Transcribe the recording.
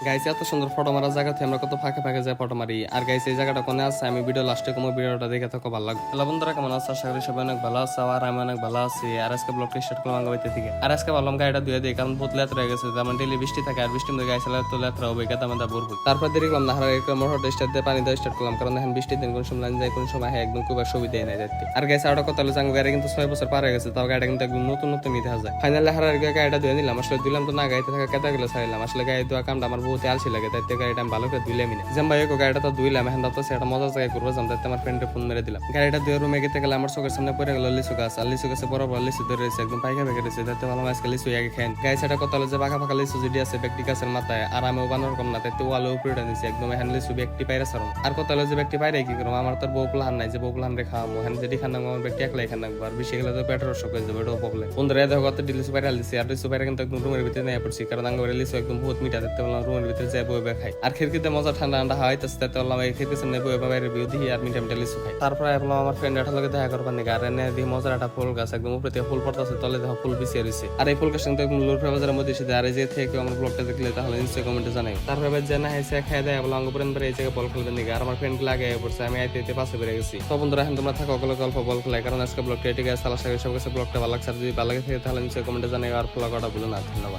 Guys এত সুন্দর photo মারা জায়গাতে আমরা কত ফাঁকে ফাঁকে যায় ফটো মারি। আর গাইস এই জায়গাটা কোনে আছে আমি ভিডিও লাস্টে কোনো ভিডিওটা দেখে থাকো ভালো লাগবে। হ্যালো বন্ধুরা, কেমন আছো? আশা করি সবাই অনেক ভালো আছো আর আমি অনেক ভালো আছি। আর আজকে ব্লগটা স্টার্ট করলাম আঙ্গাবাইতে থেকে। আর আজকে ভাবলাম গাড়িটা ধুয়ে দিই, কারণ বহুত লেত্রা হয়ে গেছে। যেমন ডেলি বৃষ্টি থাকে আর বৃষ্টির মধ্যে গাইস তো লেত্রা হবে, গাদা মাদা ভরপুর। তারপর দেখলাম না হারা একটা মোটর স্টার্ট দিয়ে পানি দিয়ে স্টার্ট করলাম, কারণ এখন বৃষ্টির দিন কোন সময় লাইন যায় কোন সময় একদম খুব সুবিধা নেই যাচ্ছে। আর গাইস আরো কথা হলো জাঙ্গো গাড়ি কিন্তু 6 বছর পার হয়ে গেছে, তাও গাড়িটা কিন্তু একদম নতুন নতুন নিতে যায়। ফাইনালি হারার গাড়িটা ধুয়ে নিলাম। আসলে দিলাম তো না, গাড়িতে থাকা কেতাগুলো ছাড়লাম। আসলে গাড়ি ধোয়া কামটা আমার বহুত আলসি লাগে, তাই গাড়িটা আমি ভালো করে ধুইলামই না। যেমন ভাই গাড়িটা তো ধুইলাম, এখন তো সেটা মজার জায়গায় করবো যাম, তাই আমার ফ্রেন্ডে ফোন মেরে দিলাম। গাড়িটা ধুয়ে রুমে গেতে গেলে আমার চোখের সামনে পড়ে গেল লিচু গাছ। আর লিচু গাছে বড় বড় লিচু ধরে রয়েছে, একদম পাইকা পেকে রয়েছে। তাতে ভালো আজকে লিচু আগে খেন। গাড়ি সেটা কথা হলো যে পাকা পাকা লিচু যেটি আছে ব্যক্তি গাছের মাথায়, আর আমি বানার কম না, তাই ওয়ালে উপরে নিয়েছি একদম। এখন লিচু ব্যক্তি পাইরে সারম। আর কথা হলো যে ব্যক্তি পাইরে কি করবো, আমার তো বউ প্লান নাই যে বউ প্লান রে খাওয়াবো। এখন যেটি খান আমার ব্যক্তি একলাই খান রাখবো, আর বেশি গেলে তো পেটের অসুখ হয়ে যাবে, এটাও প্রবলেম। বন্ধুরা দেখো কত লিচু পাইরে দিচ্ছি। আর লিচু পাইরে কিন্তু একদম রুমের ভিতরে নিয়ে পড়ছি, কারণ আঙ্গুরে লিচু একদম বহুত মিঠা, দেখতে বললাম রুমের ভিতরে যাই বই খাই। আর খিড়কিতে মজা ঠান্ডা ঠান্ডা হাওয়াইতেছে, তাতে বললাম এই খিড়কির সামনে বই বাইরে ভিউ দিই আর মিঠা মিঠা লিচু খাই। তারপরে বললাম আমার ফ্রেন্ড এটার লগে দেখা করবার নাকি। আর এনে দিয়ে মজার একটা ফুল গাছ, একদম উপরে থেকে ফুল পড়তেছে, তলে দেখো ফুল বিছিয়ে রয়েছে। আর এই ফুল গাছ কিন্তু একদম লোরফা বাজারের মধ্যে এসে। আর এই যে থেকে আমার ব্লগটা দেখলে তাহলে নিশ্চয়ই কমেন্টে জানাই। তারপরে জানা হয়েছে খাই দেয় বলে অঙ্গ পর্যন্ত এই জায়গায় বল খেলবেন নাকি। আর আমার ফ্রেন্ড লাগে পড়ছে, আমি আইতে পাশে বেড়ে গেছি। তো বন্ধুরা এখন তোমরা থাকো গল্প বল খেলায়, কারণ আজকে ব্লগটা এটি গাছ আলাদা সব কাছে ব্লগটা ভালো লাগছে। আর যদি ভালো লাগে থাকে তাহলে নিশ্চয়ই কমেন্টে জানাই আর ফলো করা ভুলো না। ধন্যবাদ।